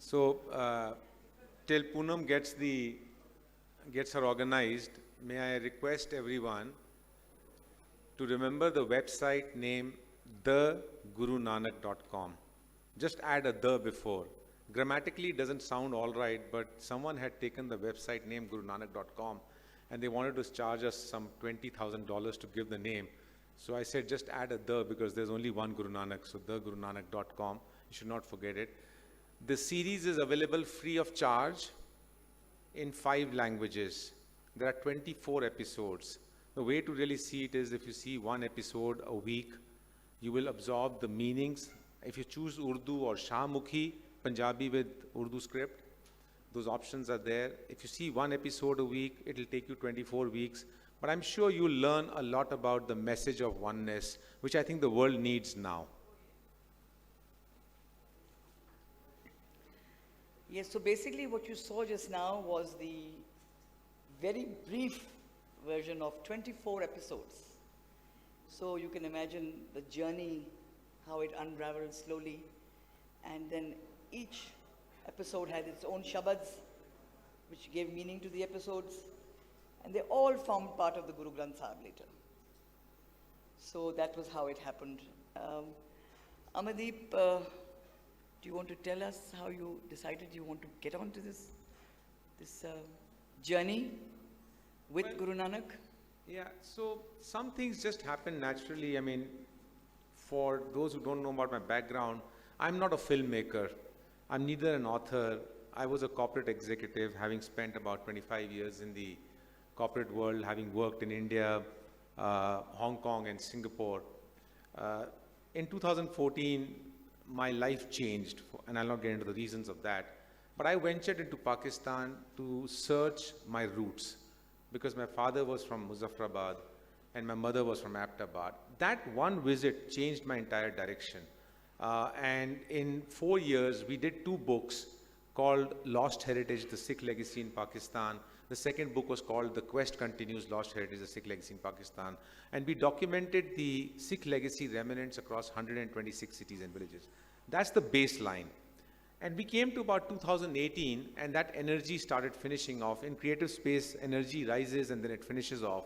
So, till Poonam gets her organized, may I request everyone to remember the website name thegurunanak.com. Just add a the before. Grammatically, it doesn't sound all right, but someone had taken the website name gurunanak.com and they wanted to charge us some $20,000 to give the name. So I said, just add a the because there's only one Guru Nanak, so thegurunanak.com. You should not forget it. The series is available free of charge in 5 languages. There are 24 episodes. The way to really see it is if you see one episode a week, you will absorb the meanings. If you choose Urdu or Shahmukhi, Punjabi with Urdu script, those options are there. If you see one episode a week, it will take you 24 weeks. But I'm sure you'll learn a lot about the message of oneness, which I think the world needs now. Yes, so basically what you saw just now was the very brief version of 24 episodes. So you can imagine the journey, how it unraveled slowly. And then each episode had its own shabads, which gave meaning to the episodes. And they all formed part of the Guru Granth Sahib later. So that was how it happened. Amardeep, do you want to tell us how you decided you want to get onto this journey with Guru Nanak? Yeah, so some things just happen naturally. I mean, for those who don't know about my background, I'm not a filmmaker. I'm neither an author. I was a corporate executive, having spent about 25 years in the corporate world, having worked in India, Hong Kong and Singapore. In 2014, my life changed, and I'll not get into the reasons of that. But I ventured into Pakistan to search my roots, because my father was from Muzaffarabad and my mother was from Ahmedabad. That one visit changed my entire direction. And in 4 years, we did 2 books called Lost Heritage, The Sikh Legacy in Pakistan. The second book was called The Quest Continues, Lost Heritage, The Sikh Legacy in Pakistan. And we documented the Sikh legacy remnants across 126 cities and villages. That's the baseline. And we came to about 2018, and that energy started finishing off. In creative space, energy rises and then it finishes off.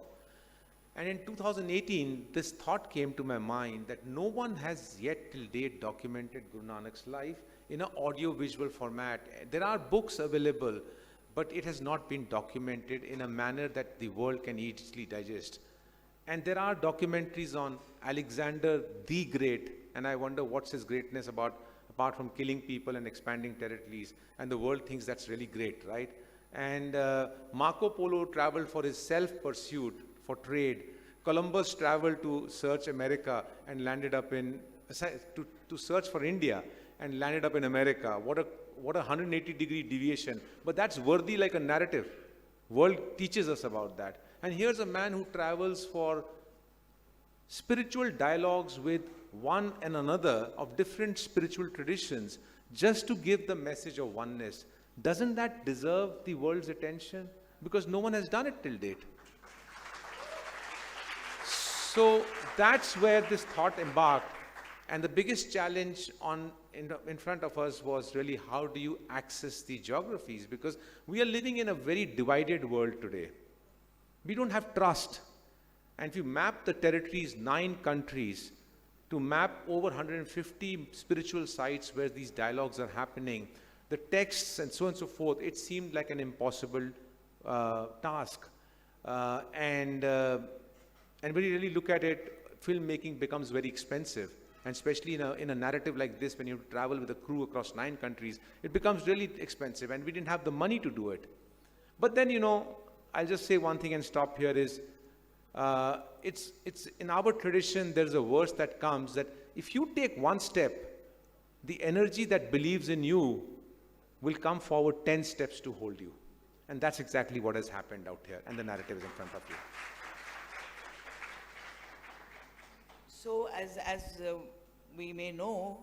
And in 2018, this thought came to my mind that no one has yet till date documented Guru Nanak's life in an audio-visual format. There are books available, but it has not been documented in a manner that the world can easily digest. And there are documentaries on Alexander the Great, and I wonder what's his greatness about, apart from killing people and expanding territories, and the world thinks that's really great, right? And Marco Polo traveled for his self-pursuit, for trade. Columbus traveled to search America and landed up in, to search for India and landed up in America. What a 180-degree deviation. But that's worthy like a narrative. World teaches us about that. And here's a man who travels for spiritual dialogues with one and another of different spiritual traditions just to give the message of oneness. Doesn't that deserve the world's attention? Because no one has done it till date. So that's where this thought embarked. And the biggest challenge in front of us was really how do you access the geographies? Because we are living in a very divided world today. We don't have trust. And if you map the territories, 9 countries, to map over 150 spiritual sites where these dialogues are happening, the texts and so on and so forth, it seemed like an impossible task. And when you really look at it, filmmaking becomes very expensive. And especially in a narrative like this, when you travel with a crew across 9 countries, it becomes really expensive, and we didn't have the money to do it. But then, I'll just say one thing and stop here is, it's in our tradition, there's a verse that comes that if you take one step, the energy that believes in you will come forward 10 steps to hold you. And that's exactly what has happened out here, and the narrative is in front of you. So as we may know,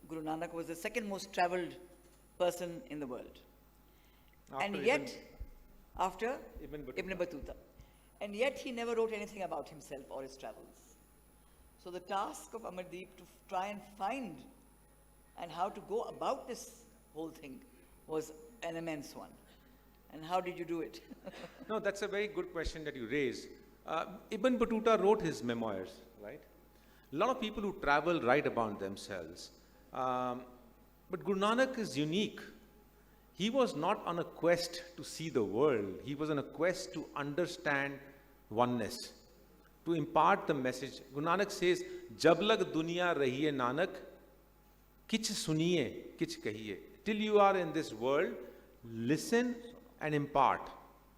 Guru Nanak was the second most traveled person in the world. After Ibn Battuta. And yet he never wrote anything about himself or his travels. So the task of Amardeep to try and find and how to go about this whole thing was an immense one. And how did you do it? No, that's a very good question that you raise. Ibn Battuta wrote his memoirs, right? A lot of people who travel write about themselves. But Guru Nanak is unique. He was not on a quest to see the world. He was on a quest to understand oneness, to impart the message. Guru Nanak says, "Jab lag duniya rahiye Nanak, kich suniye, kich kahiye." Till you are in this world, listen and impart.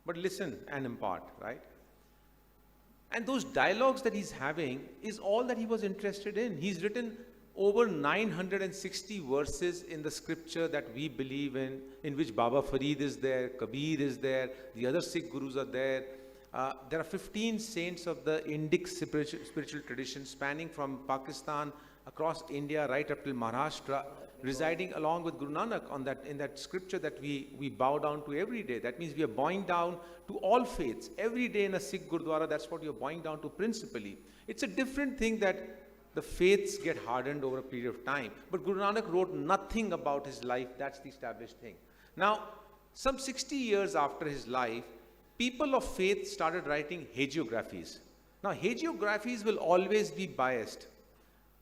But listen and impart, right? And those dialogues that he's having is all that he was interested in. He's written over 960 verses in the scripture that we believe in which Baba Farid is there, Kabir is there, the other Sikh gurus are there. There are 15 saints of the Indic spiritual tradition spanning from Pakistan across India right up till Maharashtra, residing along with Guru Nanak in that scripture that we bow down to every day. That means we are bowing down to all faiths. Every day in a Sikh Gurdwara, that's what you're bowing down to principally. It's a different thing that the faiths get hardened over a period of time. But Guru Nanak wrote nothing about his life. That's the established thing. Now, some 60 years after his life, people of faith started writing hagiographies. Now, hagiographies will always be biased.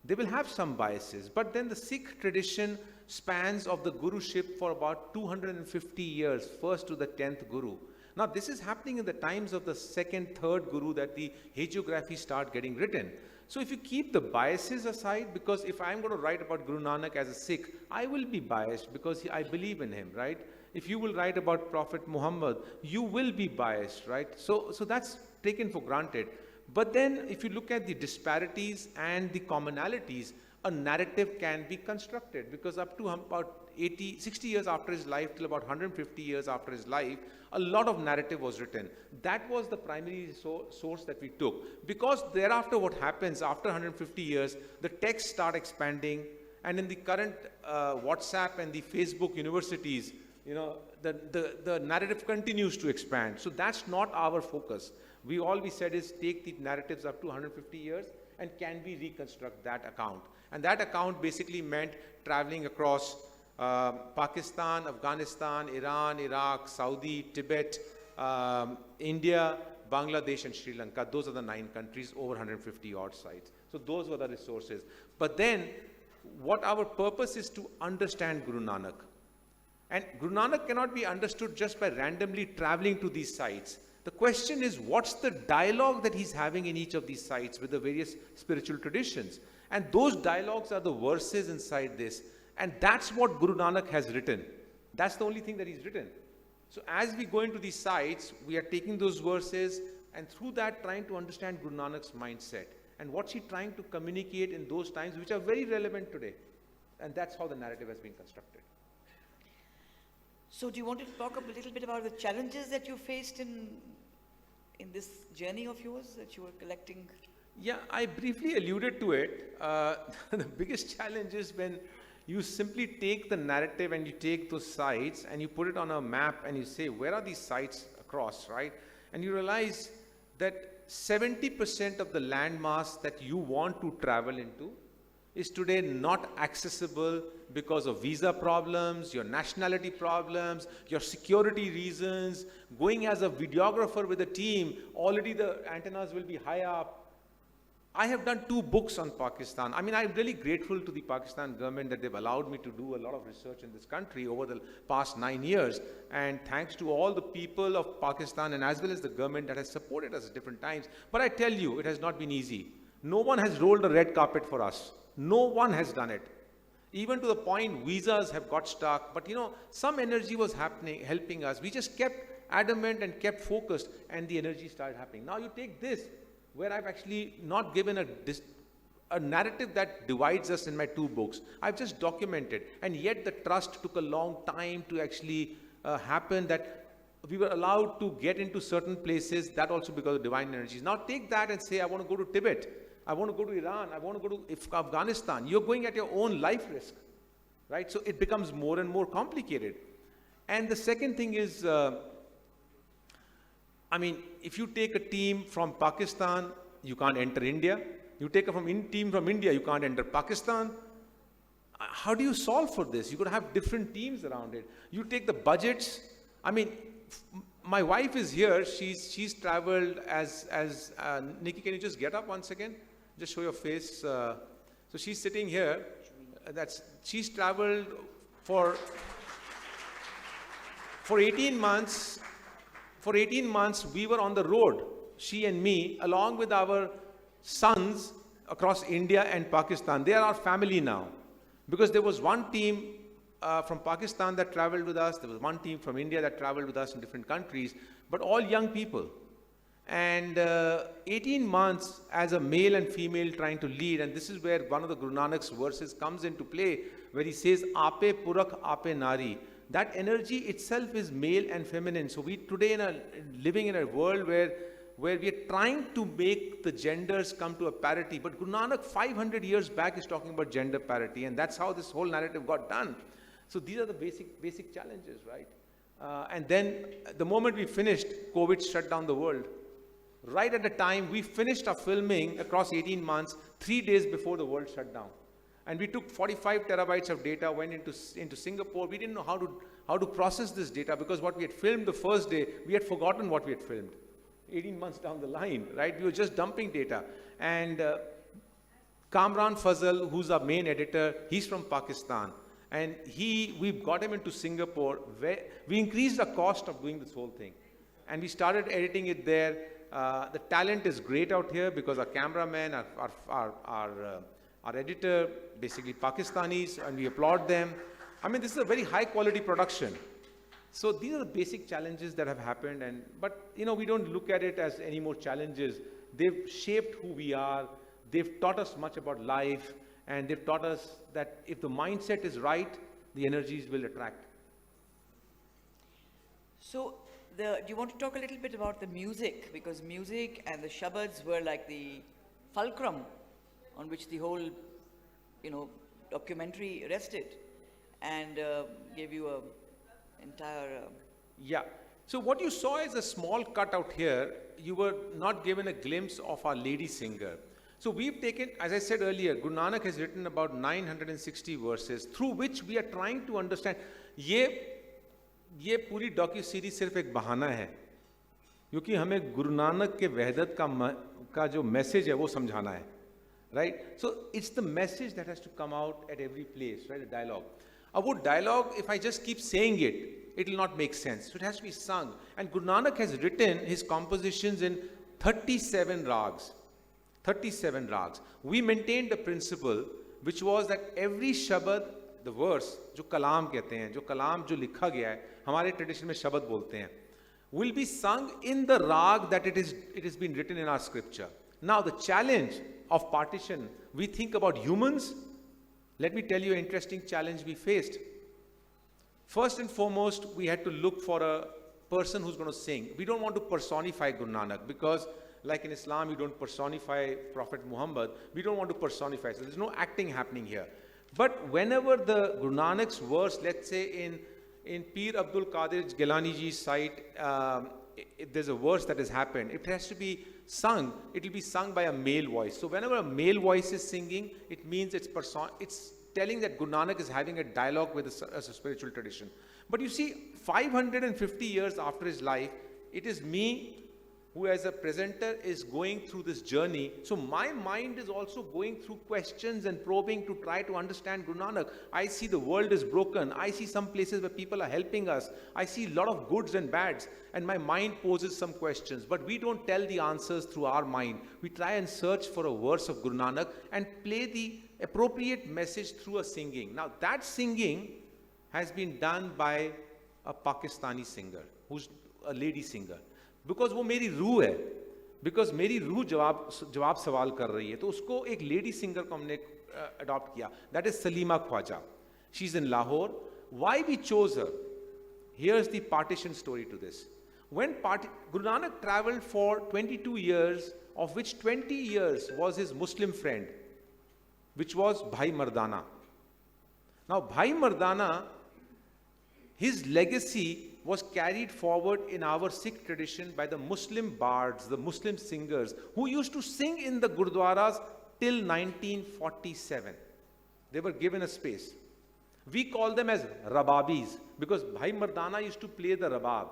They will have some biases. But then the Sikh tradition spans of the Guruship for about 250 years, first to the 10th Guru. Now, this is happening in the times of the second, third Guru that the hagiographies start getting written. So if you keep the biases aside, because if I'm going to write about Guru Nanak as a Sikh, I will be biased because I believe in him, right? If you will write about Prophet Muhammad, you will be biased, right? So that's taken for granted. But then if you look at the disparities and the commonalities, a narrative can be constructed, because up to about 60 years after his life till about 150 years after his life, a lot of narrative was written. That was the primary source that we took. Because thereafter what happens after 150 years, the texts start expanding, and in the current WhatsApp and the Facebook universities, the narrative continues to expand. So that's not our focus. All we said is take the narratives up to 150 years and can we reconstruct that account. And that account basically meant traveling across Pakistan, Afghanistan, Iran, Iraq, Saudi, Tibet, India, Bangladesh and Sri Lanka. Those are the 9 countries, over 150 odd sites. So those were the resources. But then what our purpose is to understand Guru Nanak. And Guru Nanak cannot be understood just by randomly traveling to these sites. The question is, what's the dialogue that he's having in each of these sites with the various spiritual traditions? And those dialogues are the verses inside this. And that's what Guru Nanak has written. That's the only thing that he's written. So as we go into these sites, we are taking those verses and through that trying to understand Guru Nanak's mindset. And what's he trying to communicate in those times which are very relevant today. And that's how the narrative has been constructed. So do you want to talk a little bit about the challenges that you faced in this journey of yours that you were collecting? Yeah, I briefly alluded to it. The biggest challenge is when you simply take the narrative and you take those sites and you put it on a map and you say, where are these sites across, right? And you realize that 70% of the landmass that you want to travel into is today not accessible because of visa problems, your nationality problems, your security reasons. Going as a videographer with a team, already the antennas will be high up. I have done 2 books on Pakistan. I mean, I'm really grateful to the Pakistan government that they've allowed me to do a lot of research in this country over the past 9 years. And thanks to all the people of Pakistan and as well as the government that has supported us at different times. But I tell you, it has not been easy. No one has rolled a red carpet for us. No one has done it. Even to the point visas have got stuck. But some energy was helping us. We just kept adamant and kept focused and the energy started happening. Now you take this, where I've actually not given a narrative that divides us in my 2 books. I've just documented. And yet the trust took a long time to actually happen, that we were allowed to get into certain places, that also because of divine energies. Now take that and say, I want to go to Tibet. I want to go to Iran. I want to go to Afghanistan. You're going at your own life risk, right? So it becomes more and more complicated. And the second thing is, if you take a team from Pakistan, you can't enter India. You take a team from India, you can't enter Pakistan. how do you solve for this? You could have different teams around it. You take the budgets. I mean, my wife is here. She's traveled as Nikki, can you just get up once again? Just show your face. So she's sitting here. She's traveled for 18 months. For 18 months, we were on the road, she and me, along with our sons across India and Pakistan. They are our family now. Because there was one team from Pakistan that traveled with us. There was one team from India that traveled with us in different countries, but all young people. And 18 months as a male and female trying to lead, and this is where one of the Guru Nanak's verses comes into play, where he says, Ape Purakh, Ape Nari. That energy itself is male and feminine. So we today living in a world where we are trying to make the genders come to a parity. But Guru Nanak 500 years back is talking about gender parity, and that's how this whole narrative got done. So these are the basic challenges, right? And then the moment we finished, COVID shut down the world. Right at the time we finished our filming across 18 months, 3 days before the world shut down. And we took 45 terabytes of data, went into Singapore. We didn't know how to process this data, because what we had filmed the first day, we had forgotten what we had filmed. 18 months down the line, right? We were just dumping data. And Kamran Fazal, who's our main editor, he's from Pakistan. And we got him into Singapore, where we increased the cost of doing this whole thing. And we started editing it there. The talent is great out here, because our cameraman, our editor, basically Pakistanis, and we applaud them. I mean, this is a very high quality production. So these are the basic challenges that have happened, but you know, we don't look at it as any more challenges. They've shaped who we are. They've taught us much about life, and they've taught us that if the mindset is right, the energies will attract. So, do you want to talk a little bit about the music? Because music and the shabads were like the fulcrum on which the whole, documentary rested, and gave you a entire... Yeah. So what you saw is a small cut out here. You were not given a glimpse of our lady singer. So we've taken, as I said earlier, Guru Nanak has written about 960 verses, through which we are trying to understand. ये पूरी docu series सिर्फ एक बहाना है, क्योंकि हमें गुरु नानक के वहदत का जो मैसेज है वो समझाना है, right? So it's the message that has to come out at every place, right? A dialogue. अब वो dialogue, if I just keep saying it, it will not make sense. So it has to be sung. And Guru Nanak has written his compositions in 37 rags. 37 rags. We maintained the principle, which was that every shabad, the verse, जो कलाम कहते हैं, जो कलाम जो लिखा गया है, हमारे tradition में शब्द बोलते हैं, will be sung in the rag that it has been written in our scripture. Now the challenge of partition, we think about humans. Let me tell you an interesting challenge we faced. First and foremost, we had to look for a person who's going to sing. We don't want to personify Guru Nanak, because like in Islam, you don't personify Prophet Muhammad. We don't want to personify. So there's no acting happening here. But whenever the Guru Nanak's verse, let's say in Pir Abdul Qadir Gilani ji's site, if there's a verse that has happened, it has to be sung. It will be sung by a male voice. So whenever a male voice is singing, it means it's telling that Guru Nanak is having a dialogue with a spiritual tradition. But you see, 550 years after his life, it is me who as a presenter is going through this journey. So my mind is also going through questions and probing to try to understand Guru Nanak. I see the world is broken. I see some places where people are helping us. I see a lot of goods and bads. And my mind poses some questions. But we don't tell the answers through our mind. We try and search for a verse of Guru Nanak and play the appropriate message through a singing. Now that singing has been done by a Pakistani singer, who's a lady singer. Because वो मेरी रूह है, because मेरी रूह जवाब सवाल कर रही है, तो उसको एक लेडी सिंगर को हमने अडॉप्ट किया. That is Salima Khwaja. She's in Lahore. Why we chose her? Here's the partition story to this. When Guru Nanak traveled for 22 years, of which 20 years was his Muslim friend, which was Bhai Mardana. Now Bhai Mardana, his legacy was carried forward in our Sikh tradition by the Muslim bards, the Muslim singers, who used to sing in the Gurdwaras till 1947. They were given a space. We call them as rababis because Bhai Mardana used to play the rabab.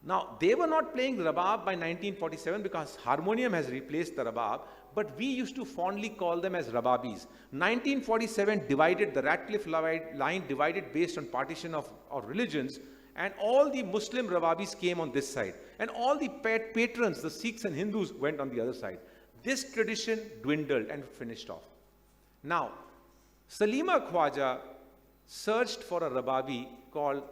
Now, they were not playing rabab by 1947 because harmonium has replaced the rabab, but we used to fondly call them as rababis. 1947 divided, the Ratcliffe line divided based on partition of religions, and all the Muslim rababis came on this side. And all the patrons, the Sikhs and Hindus, went on the other side. This tradition dwindled and finished off. Now, Salima Khwaja searched for a rababi called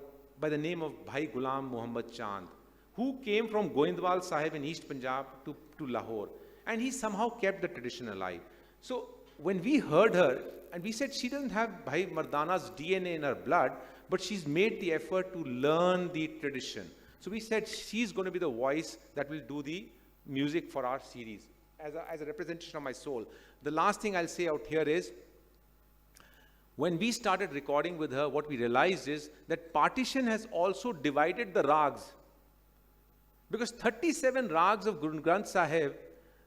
by the name of Bhai Ghulam Muhammad Chand, who came from Goindwal Sahib in East Punjab to Lahore. And he somehow kept the tradition alive. So when we heard her, and we said she doesn't have Bhai Mardana's DNA in her blood, but she's made the effort to learn the tradition. So we said she's going to be the voice that will do the music for our series as a representation of my soul. The last thing I'll say out here is, when we started recording with her, what we realized is that partition has also divided the rags. Because 37 rags of Guru Granth Sahib,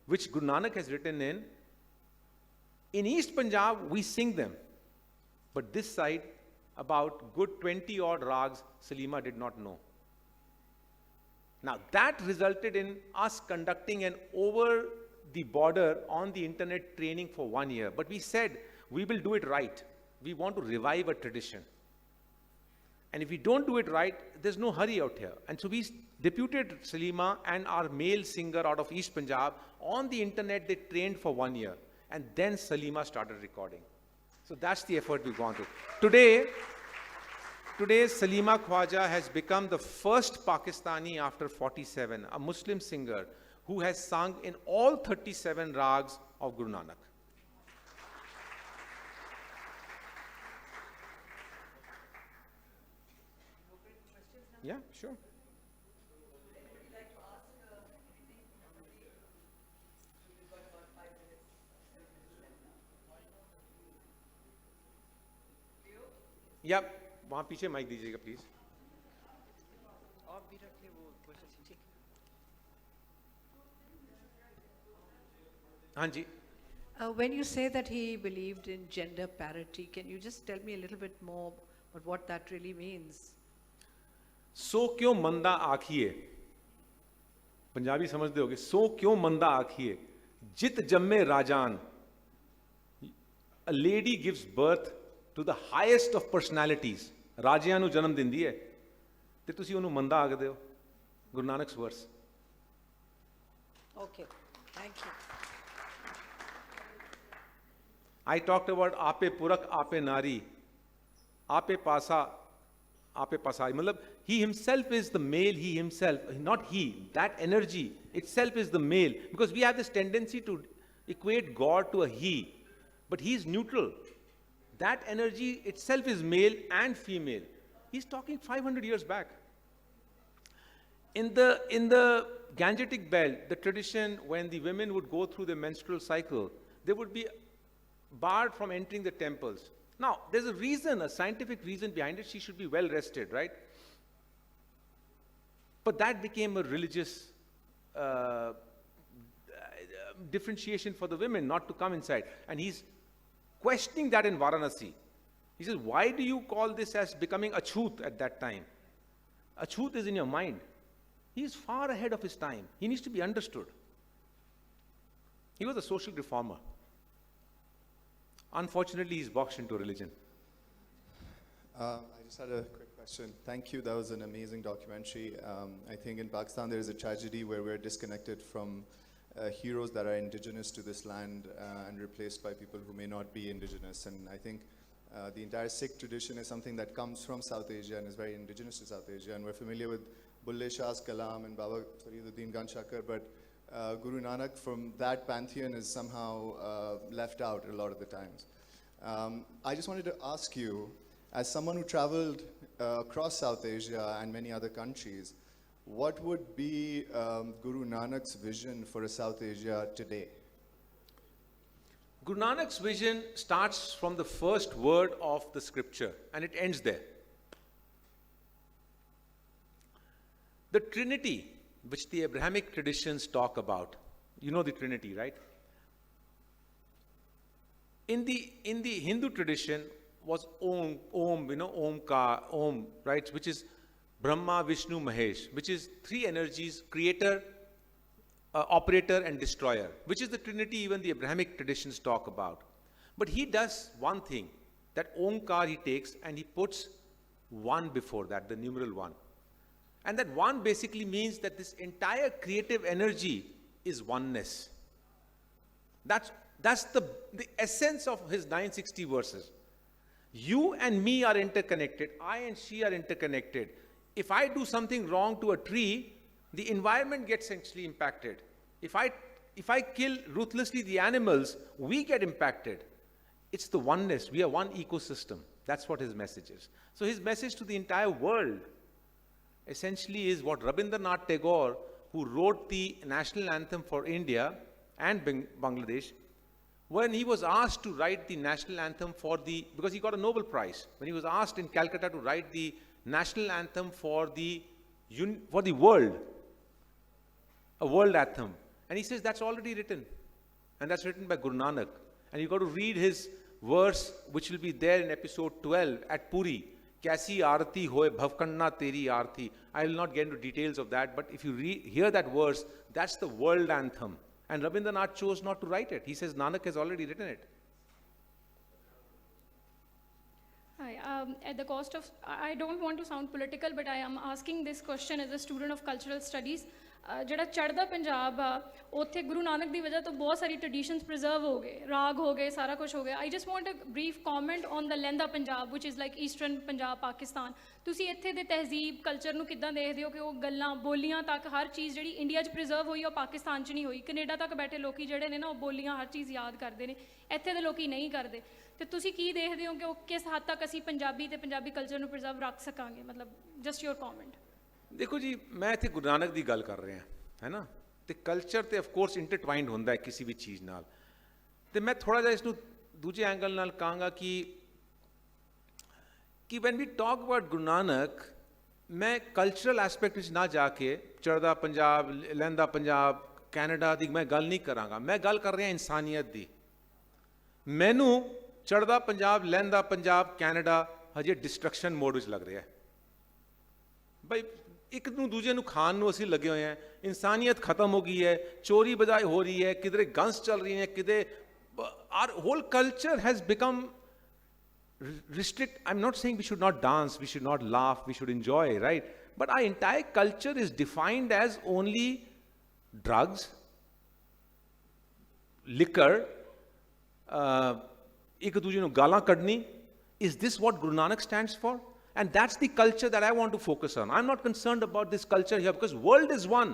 which Guru Nanak has written in East Punjab, we sing them. But this side, about good 20 odd rags, Salima did not know. Now that resulted in us conducting an over the border on the internet training for 1 year. But we said, we will do it right. We want to revive a tradition. And if we don't do it right, there's no hurry out here. And so we deputed Salima and our male singer out of East Punjab on the internet. They trained for 1 year. And then Salima started recording. So that's the effort we've gone through. Today, Salima Khwaja has become the first Pakistani after 47, a Muslim singer who has sung in all 37 rags of Guru Nanak. Yeah, sure. या वहाँ पीछे mic दीजिएगा please. आप भी रखिए वो question. ठीक. हाँ जी. When you say that he believed in gender parity, can you just tell me a little bit more about what that really means? सो क्यों मंदा आखिए, पंजाबी समझते होगे. सो क्यों मंदा आखिए, जित जम्मे राजान. A lady gives birth to the highest of personalities. ਰਾਜਿਆਂ ਨੂੰ ਜਨਮ ਦਿੰਦੀ ਹੈ ਤੇ ਤੁਸੀਂ ਉਹਨੂੰ ਮੰਦਾ ਆਖਦੇ ਹੋ. ਗੁਰੂ ਨਾਨਕ's verse. Okay, thank you. I talked about आपे पुरख आपे नारी, आपे पासा आपे पासाई. मतलब he himself is the male, he himself, not he, that energy itself is the male, because we have this tendency to equate God to a he, but he is neutral. That energy itself is male and female. He's talking 500 years back. In the Gangetic belt, the tradition, when the women would go through the menstrual cycle, they would be barred from entering the temples. Now, there's a reason, a scientific reason behind it. She should be well rested, right? But that became a religious differentiation for the women not to come inside. And he's questioning that in Varanasi. He says, why do you call this as becoming achut at that time? Achut is in your mind. He is far ahead of his time. He needs to be understood. He was a social reformer. Unfortunately, he's boxed into religion. I just had a quick question. Thank you. That was an amazing documentary. I think in Pakistan there is a tragedy where we're disconnected from heroes that are indigenous to this land and replaced by people who may not be indigenous. And I think the entire Sikh tradition is something that comes from South Asia and is very indigenous to South Asia. And we're familiar with Bulle Shah's Kalam and Baba Fariduddin Ganshakar, but Guru Nanak from that pantheon is somehow left out a lot of the times. I just wanted to ask you, as someone who traveled across South Asia and many other countries, what would be Guru Nanak's vision for a South Asia today? Guru Nanak's vision starts from the first word of the scripture and it ends there. The Trinity, which the Abrahamic traditions talk about, you know the Trinity, right? in the Hindu tradition was Om, Om, right, which is Brahma, Vishnu, Mahesh, which is three energies: creator, operator, and destroyer, which is the trinity even the Abrahamic traditions talk about. But he does one thing, that Omkar he takes and he puts one before that, the numeral one. And that one basically means that this entire creative energy is oneness. That's the essence of his 960 verses. You and me are interconnected. I and she are interconnected. If I do something wrong to a tree, the environment gets actually impacted. If I kill ruthlessly the animals, we get impacted. It's the oneness. We are one ecosystem. That's what his message is. So his message to the entire world essentially is what Rabindranath Tagore, who wrote the national anthem for India and Bangladesh, when he was asked to write the national anthem because he got a Nobel Prize, when he was asked in Calcutta to write the national anthem for the world, a world anthem, and he says that's already written, and that's written by Guru Nanak. And you've got to read his verse, which will be there in episode 12 at Puri. Kaisi aarti hoye bhavkanna teri aarti. I will not get into details of that, but if you hear that verse, that's the world anthem. And Rabindranath chose not to write it. He says Nanak has already written it. Hi, at the cost of, I don't want to sound political, but I am asking this question as a student of cultural studies. ਜਿਹੜਾ ਚੜ੍ਹਦਾ ਪੰਜਾਬ ਆ ਉੱਥੇ ਗੁਰੂ ਨਾਨਕ ਦੀ ਵਜ੍ਹਾ ਤੋਂ ਬਹੁਤ ਸਾਰੀ traditions preserve ਹੋ ਗਏ, ਰਾਗ ਹੋ ਗਏ, ਸਾਰਾ ਕੁਝ ਹੋ ਗਿਆ. I just want a brief comment on the Lahnda Punjab ਵਿਚ is like eastern Punjab Pakistan. ਤੁਸੀਂ ਇੱਥੇ ਦੇ ਤਹਿਜ਼ੀਬ ਕਲਚਰ ਨੂੰ ਕਿੱਦਾਂ ਦੇਖਦੇ ਹੋ ਕਿ ਉਹ ਗੱਲਾਂ ਬੋਲੀਆਂ ਤੱਕ ਹਰ ਚੀਜ਼ ਜਿਹੜੀ ਇੰਡੀਆ 'ਚ ਪ੍ਰੀਜ਼ਰਵ ਹੋਈ ਉਹ ਪਾਕਿਸਤਾਨ 'ਚ ਨਹੀਂ ਹੋਈ. ਕੈਨੇਡਾ ਤੱਕ ਬੈਠੇ ਲੋਕੀ ਜਿਹੜੇ ਨੇ ਨਾ ਉਹ ਬੋਲੀਆਂ ਹਰ ਚੀਜ਼ ਯਾਦ ਕਰਦੇ ਨੇ, ਇੱਥੇ ਦੇ ਲੋਕੀ ਨਹੀਂ ਕਰਦੇ. ਤੇ ਤੁਸੀਂ ਕੀ ਦੇਖਦੇ ਹੋ ਕਿ ਉਹ ਕਿਸ ਹੱਦ ਤੱਕ ਅਸੀਂ ਪੰਜਾਬੀ ਤੇ ਪੰਜਾਬੀ ਕਲਚਰ ਨੂੰ ਪ੍ਰੀਜ਼ਰਵ ਰੱਖ ਸਕਾਂਗੇ? ਮਤਲਬ ਜਸਟ ਯੋਰ ਕਮੈਂਟ. ਦੇਖੋ ਜੀ, ਮੈਂ ਇੱਥੇ ਗੁਰੂ ਨਾਨਕ ਦੀ ਗੱਲ ਕਰ ਰਿਹਾ ਹੈ ਨਾ, ਤੇ ਕਲਚਰ ਤੇ ਆਫਕੋਰਸ ਇੰਟਰਟਵਾਈਨਡ ਹੁੰਦਾ ਹੈ ਕਿਸੇ ਵੀ ਚੀਜ਼ ਨਾਲ. ਤੇ ਮੈਂ ਥੋੜ੍ਹਾ ਜਿਹਾ ਇਸ ਨੂੰ ਦੂਜੇ ਐਂਗਲ ਨਾਲ ਕਹਾਂਗਾ ਕਿ van we talk about Guru Nanak, ਮੈਂ ਕਲਚਰਲ ਐਸਪੈਕਟ ਵਿੱਚ ਨਾ ਜਾ ਕੇ ਚੜ੍ਹਦਾ ਪੰਜਾਬ, ਲਹਿੰਦਾ ਪੰਜਾਬ, ਕੈਨੇਡਾ ਦੀ ਮੈਂ ਗੱਲ ਨਹੀਂ ਕਰਾਂਗਾ. ਮੈਂ ਗੱਲ ਕਰ ਰਿਹਾ ਇਨਸਾਨੀਅਤ ਦੀ. ਮੈਨੂੰ ਚੜ੍ਹਦਾ ਪੰਜਾਬ, ਲਹਿੰਦਾ ਪੰਜਾਬ, ਕੈਨੇਡਾ ਹਜੇ ਡਿਸਟਰਕਸ਼ਨ ਮੋਡ ਵਿੱਚ ਲੱਗ ਰਿਹਾ ਹੈ. ਬਈ ਇੱਕ ਨੂੰ ਦੂਜੇ ਨੂੰ ਖਾਣ ਨੂੰ ਅਸੀਂ ਲੱਗੇ ਹੋਏ ਹਾਂ. ਇਨਸਾਨੀਅਤ ਖਤਮ ਹੋ ਗਈ ਹੈ, ਚੋਰੀ ਬਜਾਏ ਹੋ ਰਹੀ ਹੈ, ਕਿਧਰੇ ਗਨਸ ਚੱਲ ਰਹੀ ਹੈ, ਕਿਧਰੇ our whole culture has become restrict. I'm not saying we should not dance, we should not laugh, we should enjoy, right? But our entire culture is defined as only drugs, liquor, ਇੱਕ ਦੂਜੇ ਨੂੰ ਗਾਲਾਂ ਕੱਢਣੀ. Is this what Guru Nanak stands for? And that's the culture that I want to focus on. I'm not concerned about this culture here because world is one.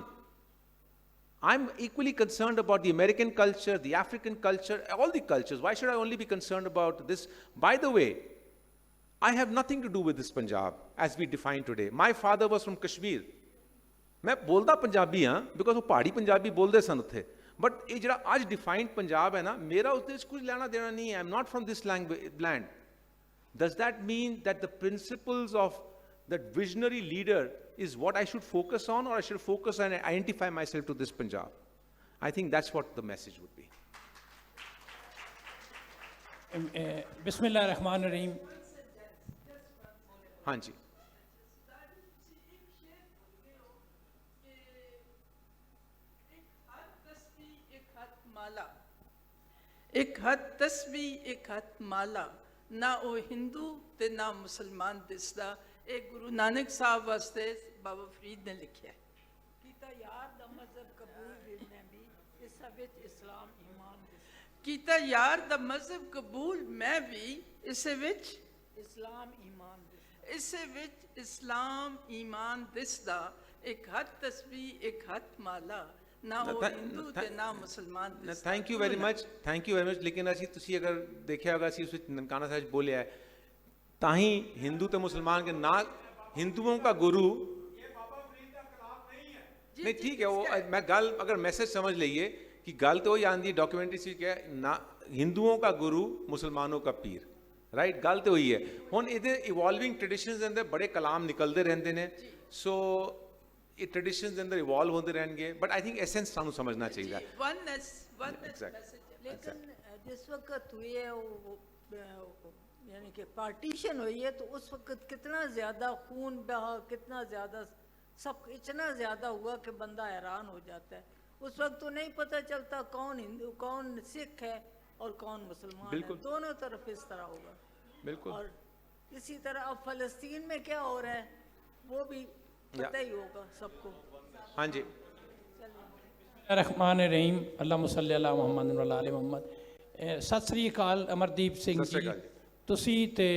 I'm equally concerned about the American culture, the African culture, all the cultures. Why should I only be concerned about this? By the way, I have nothing to do with this Punjab as we define today. My father was from Kashmir. मैं बोलता पंजाबी हाँ because वो पहाड़ी पंजाबी बोलते सन उत्थे. But ये जरा आज defined पंजाब है ना, मेरा उससे कुछ लेना देना नहीं है. I'm not from this land. Does that mean that the principles of that visionary leader is what I should focus on, or I should focus on and identify myself to this Punjab? I think that's what the message would be. Bismillah ar-Rahman ar-Rahim. Hanji. एक हथ तस्बीह एक हथ माला ना ओ हिंदू ते ना मुसलमान दिसदा. ਇਹ ਗੁਰੂ ਨਾਨਕ ਸਾਹਿਬ ਵਾਸਤੇ ਬਾਬਾ ਫਰੀਦ ਨੇ ਲਿਖਿਆ ਕੀਤਾ ਯਾਰ ਦਾ ਮਜ਼ਹਬ ਕਬੂਲ ਮੈਂ ਵੀ ਇਸ ਵਿੱਚ ਇਸਲਾਮ ਈਮਾਨ ਕੀਤਾ ਯਾਰ ਦਾ ਮਜ਼ਹਬ ਕਬੂਲ ਮੈਂ ਵੀ ਇਸ ਵਿੱਚ ਇਸਲਾਮ ਈਮਾਨ ਇਸ ਵਿੱਚ ਇਸਲਾਮ ਈਮਾਨ ਦਿਸਦਾ. ਇੱਕ ਹੱਥ ਤਸਬੀਹ ਇੱਕ ਹੱਥ ਮਾਲਾ ਨਾ ਉਹ ਹਿੰਦੂ ਤੇ ਨਾ ਮੁਸਲਮਾਨ ਦਿਸਦਾ. Thank you very much. Thank you very much. ਲੇਕਿਨ ਅਸੀਂ ਤੁਸੀਂ ਅਗਰ ਦੇਖਿਆ ਹੋਗਾ ਅਸੀਂ ਉਸ ਵਿੱਚ ਨਨਕਾਣਾ ਸਾਹਿਬ ਬੋਲਿਆ ਹੈ ताही हिंदू तो मुसलमान के ना हिंदुओं का गुरु नहीं. ठीक है, वो मैं गल अगर मैसेज समझ लीजिए कि गल तो वही आती है डॉक्यूमेंट्री से क्या ना हिंदुओं का गुरु मुसलमानों का पीर, राइट? गल तो वही है. हुण इहदे इवॉल्विंग ट्रेडिशंस दे अंदर बड़े कलाम निकलते रहते हैं. सो ये ट्रेडिशंस दे अंदर इवॉल्व होते रहेंगे, बट आई थिंक एसेंस सानू समझना चाहिए. Oneness message. लेकिन जिस वक्त हुई है यानी कि पार्टीशन हुई है, तो उस वक्त कितना ज़्यादा खून बहा, कितना ज़्यादा सब इतना ज़्यादा हुआ कि बंदा हैरान हो जाता है। उस वक्त तो नहीं पता चलता कौन हिंदू कौन सिख है और कौन मुसलमान है, दोनों तरफ इस तरह होगा। बिल्कुल। और इसी तरह अब फ़लस्तीन में क्या हो रहा है वो भी पता ही होगा सबको। हाँ जी। रहमान रहीम, अल्लाह मुसल्ली अला मुहम्मद व अला आले मुहम्मद। सत श्री अकाल अमरदीप ਸਿੰਘ ਸਤਿ ਸ਼੍ਰੀ ਜੀ, ਅਕਾਲ ਜੀ। ਤੁਸੀਂ ਤੇ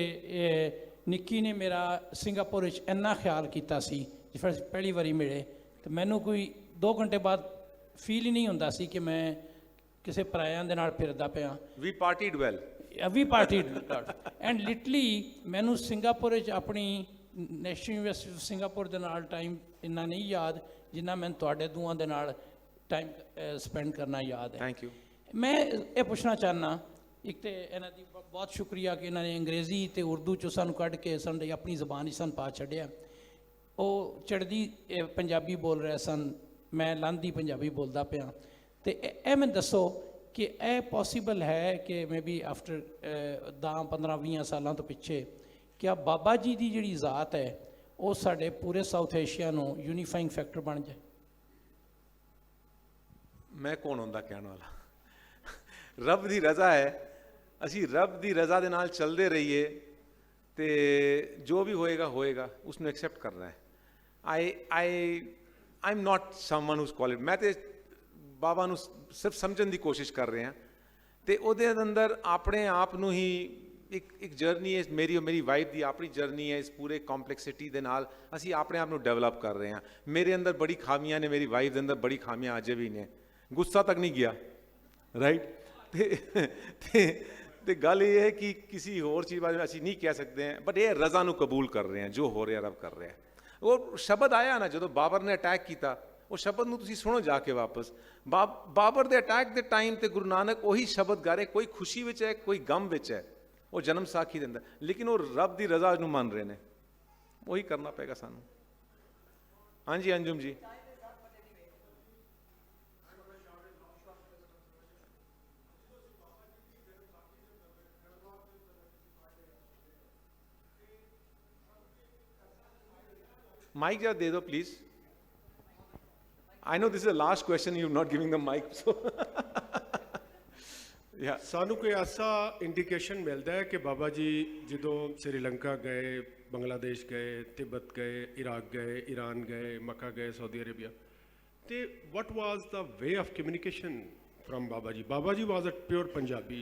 ਨਿੱਕੀ ਨੇ ਮੇਰਾ ਸਿੰਗਾਪੁਰ ਵਿੱਚ ਇੰਨਾ ਖਿਆਲ ਕੀਤਾ ਸੀ ਜਿਸ ਵੇਲੇ ਪਹਿਲੀ ਵਾਰੀ ਮਿਲੇ, ਤੇ ਮੈਨੂੰ ਕੋਈ 2 ਘੰਟੇ ਬਾਅਦ ਫੀਲ ਹੀ ਨਹੀਂ ਹੁੰਦਾ ਸੀ ਕਿ ਮੈਂ ਕਿਸੇ ਪਰਾਇਆਂ ਦੇ ਨਾਲ ਫਿਰਦਾ ਪਿਆ। ਵੀ ਪਾਰਟੀਡ ਵੈਲ। ਵੀ ਪਾਰਟੀ ਐਂਡ ਲਿਟਲੀ ਮੈਨੂੰ ਸਿੰਗਾਪੁਰ ਵਿੱਚ ਆਪਣੀ ਨੈਸ਼ਨਲ ਯੂਨੀਵਰਸਿਟੀ ਆਫ ਸਿੰਗਾਪੁਰ ਦੇ ਨਾਲ ਟਾਈਮ ਇੰਨਾ ਨਹੀਂ ਯਾਦ ਜਿੰਨਾ ਮੈਨੂੰ ਤੁਹਾਡੇ ਦੋਵਾਂ ਦੇ ਨਾਲ ਟਾਈਮ ਸਪੈਂਡ ਕਰਨਾ ਯਾਦ ਹੈ। Thank you. ਮੈਂ ਇਹ ਪੁੱਛਣਾ ਚਾਹੁੰਦਾ, ਇੱਕ ਤੇ ਇਹਨਾਂ ਦੀ ਬਹੁਤ ਸ਼ੁਕਰੀਆ ਕਿ ਇਹਨਾਂ ਨੇ ਅੰਗਰੇਜ਼ੀ ਤੇ ਉਰਦੂ ਚੋਂ ਸਾਨੂੰ ਕੱਢ ਕੇ ਸਾਨੂੰ ਆਪਣੀ ਜ਼ਬਾਨ ਹੀ ਸਾਨੂੰ ਪਾ ਛੱਡਿਆ। ਉਹ ਚੜ੍ਹਦੀ ਪੰਜਾਬੀ ਬੋਲ ਰਹੇ ਸਨ, ਮੈਂ ਲਾਂਦੀ ਪੰਜਾਬੀ ਬੋਲਦਾ ਪਿਆ। ਤੇ ਇਹ ਮੈਨੂੰ ਦੱਸੋ ਕਿ ਇਹ ਪੋਸੀਬਲ ਹੈ ਕਿ ਮੇ ਬੀ ਆਫਟਰ 10-15-20 ਸਾਲਾਂ ਤੋਂ ਪਿੱਛੇ ਕਿ ਬਾਬਾ ਜੀ ਦੀ ਜਿਹੜੀ ਜ਼ਾਤ ਹੈ ਉਹ ਸਾਡੇ ਪੂਰੇ ਸਾਊਥ ਏਸ਼ੀਆ ਨੂੰ ਯੂਨੀਫਾਈਂਗ ਫੈਕਟਰ ਬਣ ਜਾਏ? ਮੈਂ ਕੌਣ ਹੁੰਦਾ ਕਹਿਣ ਵਾਲਾ? ਰੱਬ ਦੀ ਰਜ਼ਾ ਹੈ, ਅਸੀਂ ਰੱਬ ਦੀ ਰਜ਼ਾ ਦੇ ਨਾਲ ਚੱਲਦੇ ਰਹੀਏ ਤੇ ਜੋ ਵੀ ਹੋਏਗਾ ਹੋਏਗਾ, ਉਸ ਨੂੰ ਐਕਸੈਪਟ ਕਰਨਾ ਹੈ। I am not someone who's qualified. ਮੈਂ ਤੇ ਬਾਬਾ ਨੂੰ ਸਿਰਫ ਸਮਝਣ ਦੀ ਕੋਸ਼ਿਸ਼ ਕਰ ਰਿਹਾ ਤੇ ਉਹਦੇ ਅੰਦਰ ਆਪਣੇ ਆਪ ਨੂੰ ਹੀ ਇੱਕ ਜਰਨੀ ਹੈ ਮੇਰੀ ਔਰ ਮੇਰੀ ਵਾਈਫ ਦੀ ਆਪਣੀ ਜਰਨੀ ਹੈ। ਇਸ ਪੂਰੇ ਕੰਪਲੈਕਸਿਟੀ ਦੇ ਨਾਲ ਅਸੀਂ ਆਪਣੇ ਆਪ ਨੂੰ ਡਿਵੈਲਪ ਕਰ ਰਹੇ ਹਾਂ। ਮੇਰੇ ਅੰਦਰ ਬੜੀ ਖਾਮੀਆਂ ਨੇ, ਮੇਰੀ ਵਾਈਫ ਦੇ ਅੰਦਰ ਬੜੀ ਖਾਮੀਆਂ ਅਜੇ ਵੀ ਨੇ। ਗੁੱਸਾ ਤੱਕ ਨਹੀਂ ਗਿਆ, ਰਾਈਟ। ਤੇ ਗੱਲ ਇਹ ਹੈ ਕਿ ਕਿਸੇ ਹੋਰ ਚੀਜ਼ ਬਾਰੇ ਅਸੀਂ ਨਹੀਂ ਕਹਿ ਸਕਦੇ ਹਾਂ, ਬਟ ਇਹ ਰਜ਼ਾ ਨੂੰ ਕਬੂਲ ਕਰ ਰਹੇ ਹਾਂ, ਜੋ ਹੋ ਰਿਹਾ ਰੱਬ ਕਰ ਰਿਹਾ। ਉਹ ਸ਼ਬਦ ਆਇਆ ਨਾ ਜਦੋਂ ਬਾਬਰ ਨੇ ਅਟੈਕ ਕੀਤਾ, ਉਹ ਸ਼ਬਦ ਨੂੰ ਤੁਸੀਂ ਸੁਣੋ ਜਾ ਕੇ ਵਾਪਸ। ਬਾਬਰ ਦੇ ਅਟੈਕ ਦੇ ਟਾਈਮ ਤੇ ਗੁਰੂ ਨਾਨਕ ਉਹੀ ਸ਼ਬਦ ਗਾ ਰਹੇ, ਕੋਈ ਖੁਸ਼ੀ ਵਿੱਚ ਹੈ ਕੋਈ ਗਮ ਵਿੱਚ ਹੈ, ਉਹ ਜਨਮ ਸਾਖੀ ਦੇ ਅੰਦਰ, ਲੇਕਿਨ ਉਹ ਰੱਬ ਦੀ ਰਜ਼ਾ ਨੂੰ ਮੰਨ ਰਹੇ ਨੇ। ਉਹੀ ਕਰਨਾ ਪਏਗਾ ਸਾਨੂੰ। ਹਾਂਜੀ ਅੰਜੁਮ ਜੀ। माइक जरा दे दो please. I know this is the last question, you not giving the mike so yeah ਸਾਨੂੰ ਕੋਈ ਐਸਾ ਇੰਡੀਕੇਸ਼ਨ ਮਿਲਦਾ ਹੈ ਕਿ ਬਾਬਾ ਜੀ ਜਦੋਂ ਸ੍ਰੀਲੰਕਾ ਗਏ, ਬੰਗਲਾਦੇਸ਼ ਗਏ, ਤਿੱਬਤ ਗਏ, ਇਰਾਕ ਗਏ, ਈਰਾਨ ਗਏ, ਮੱਕਾ ਗਏ, ਸਾਊਦੀ ਅਰੇਬੀਆ, ਤੇ what was the way of communication from Baba Ji? Baba Ji was a pure Punjabi,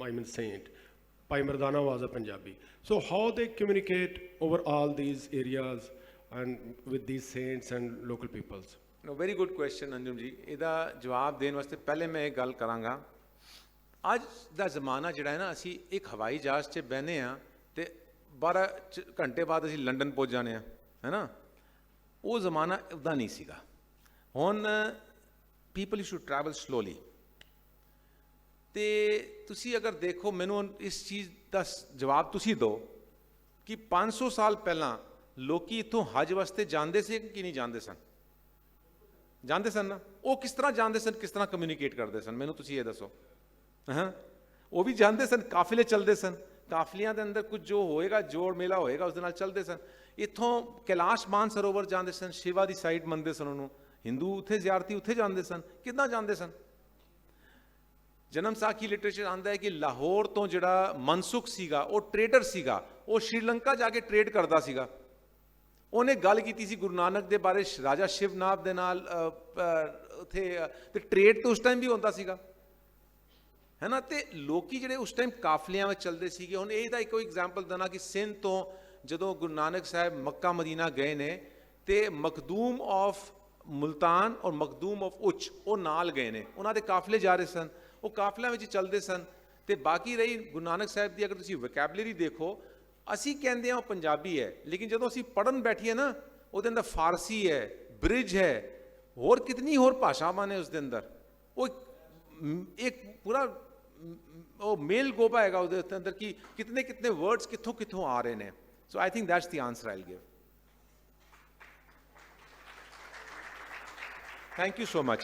I mean saint. Bhai Mardana was a Punjabi. So how they communicate over all these areas and with these saints and local peoples? No, very good question Anjum ਜੀ। ਇਹਦਾ ਜਵਾਬ ਦੇਣ ਵਾਸਤੇ ਪਹਿਲੇ ਮੈਂ ਇਹ ਗੱਲ ਕਰਾਂਗਾ, ਅੱਜ ਦਾ ਜ਼ਮਾਨਾ ਜਿਹੜਾ ਹੈ ਨਾ, ਅਸੀਂ ਇੱਕ ਹਵਾਈ ਜਹਾਜ਼ 'ਚ ਬਹਿਨੇ ਹਾਂ ਤੇ 12 ਘੰਟੇ ਬਾਅਦ ਅਸੀਂ ਲੰਡਨ ਪਹੁੰਚ ਜਾਂਦੇ ਹਾਂ, ਹੈ ਨਾ। ਉਹ ਜ਼ਮਾਨਾ ਉੱਦਾਂ ਨਹੀਂ ਸੀਗਾ। ਹੁਣ ਪੀਪਲ ਸ਼ੁੱਡ ਟਰੈਵਲ ਸਲੋਲੀ। ਤੇ ਤੁਸੀਂ ਅਗਰ ਦੇਖੋ, ਮੈਨੂੰ ਇਸ ਚੀਜ਼ ਦਾ ਜਵਾਬ ਤੁਸੀਂ ਦਿਓ ਕਿ 500 ਸਾਲ ਪਹਿਲਾਂ ਲੋਕੀ ਇੱਥੋਂ ਹਜ ਵਾਸਤੇ ਜਾਂਦੇ ਸੀ ਕਿ ਨਹੀਂ ਜਾਂਦੇ ਸਨ? ਜਾਂਦੇ ਸਨ ਨਾ। ਉਹ ਕਿਸ ਤਰ੍ਹਾਂ ਜਾਂਦੇ ਸਨ, ਕਿਸ ਤਰ੍ਹਾਂ ਕਮਿਊਨੀਕੇਟ ਕਰਦੇ ਸਨ, ਮੈਨੂੰ ਤੁਸੀਂ ਇਹ ਦੱਸੋ। ਹਾਂ, ਉਹ ਵੀ ਜਾਂਦੇ ਸਨ, ਕਾਫਿਲੇ ਚੱਲਦੇ ਸਨ, ਕਾਫਲੀਆਂ ਦੇ ਅੰਦਰ ਕੁਝ ਜੋ ਹੋਏਗਾ, ਜੋੜ ਮੇਲਾ ਹੋਏਗਾ, ਉਸ ਦੇ ਨਾਲ ਚੱਲਦੇ ਸਨ। ਇੱਥੋਂ ਕੈਲਾਸ਼ ਮਾਨਸਰੋਵਰ ਜਾਂਦੇ ਸਨ, ਸ਼ਿਵਾ ਦੀ ਸਾਈਡ ਮੰਨਦੇ ਸਨ ਉਹਨੂੰ, ਹਿੰਦੂ ਉੱਥੇ ਜ਼ਿਆਰਤੀ ਉੱਥੇ ਜਾਂਦੇ ਸਨ। ਕਿੱਦਾਂ ਜਾਂਦੇ ਸਨ? ਜਨਮ ਸਾਖੀ ਲਿਟਰੇਚਰ ਆਉਂਦਾ ਹੈ ਕਿ ਲਾਹੌਰ ਤੋਂ ਜਿਹੜਾ ਮਨਸੁਖ ਸੀਗਾ, ਉਹ ਟ੍ਰੇਡਰ ਸੀਗਾ, ਉਹ ਸ਼੍ਰੀਲੰਕਾ ਜਾ ਕੇ ਟ੍ਰੇਡ ਕਰਦਾ ਸੀਗਾ। ਉਹਨੇ ਗੱਲ ਕੀਤੀ ਸੀ ਗੁਰੂ ਨਾਨਕ ਦੇ ਬਾਰੇ ਰਾਜਾ ਸ਼ਿਵਨਾਥ ਦੇ ਨਾਲ ਉੱਥੇ, ਤੇ ਟ੍ਰੇਡ ਤਾਂ ਉਸ ਟਾਈਮ ਵੀ ਹੁੰਦਾ ਸੀਗਾ, ਹੈ ਨਾ। ਤੇ ਲੋਕੀ ਜਿਹੜੇ ਉਸ ਟਾਈਮ ਕਾਫਲਿਆਂ ਵਿੱਚ ਚੱਲਦੇ ਸੀਗੇ। ਹੁਣ ਇਹਦਾ ਇੱਕ ਐਗਜ਼ਾਮਪਲ ਦੇਣਾ ਕਿ ਸਿੰਧ ਤੋਂ ਜਦੋਂ ਗੁਰੂ ਨਾਨਕ ਸਾਹਿਬ ਮੱਕਾ ਮਦੀਨਾ ਗਏ ਨੇ, ਤੇ ਮਖਦੂਮ ਆਫ ਮੁਲਤਾਨ ਔਰ ਮਖਦੂਮ ਆਫ ਉੱਚ ਉਹ ਨਾਲ ਗਏ ਨੇ, ਉਹਨਾਂ ਦੇ ਕਾਫਲੇ ਜਾ ਰਹੇ ਸਨ, ਉਹ ਕਾਫਲਿਆਂ ਵਿੱਚ ਚੱਲਦੇ ਸਨ। ਤੇ ਬਾਕੀ ਰਹੀ ਗੁਰੂ ਨਾਨਕ ਸਾਹਿਬ ਦੀ, ਅਗਰ ਤੁਸੀਂ ਵੋਕੈਬਲਰੀ ਦੇਖੋ, ਅਸੀਂ ਕਹਿੰਦੇ ਹਾਂ ਉਹ ਪੰਜਾਬੀ ਹੈ, ਲੇਕਿਨ ਜਦੋਂ ਅਸੀਂ ਪੜ੍ਹਨ ਬੈਠੀਏ ਨਾ, ਉਹਦੇ ਅੰਦਰ ਫਾਰਸੀ ਹੈ, ਬ੍ਰਿਜ ਹੈ, ਹੋਰ ਕਿਤਨੀ ਹੋਰ ਭਾਸ਼ਾਵਾਂ ਨੇ ਉਸ ਦੇ ਅੰਦਰ। ਉਹ ਇੱਕ ਪੂਰਾ ਉਹ ਮੇਲ ਗੋਬਾ ਹੈਗਾ ਉਹਦੇ ਅੰਦਰ ਕਿ ਕਿਤਨੇ ਕਿਤਨੇ ਵਰਡਸ ਕਿੱਥੋਂ ਕਿੱਥੋਂ ਆ ਰਹੇ ਨੇ। So I think that's the answer I'll give. Thank you so much.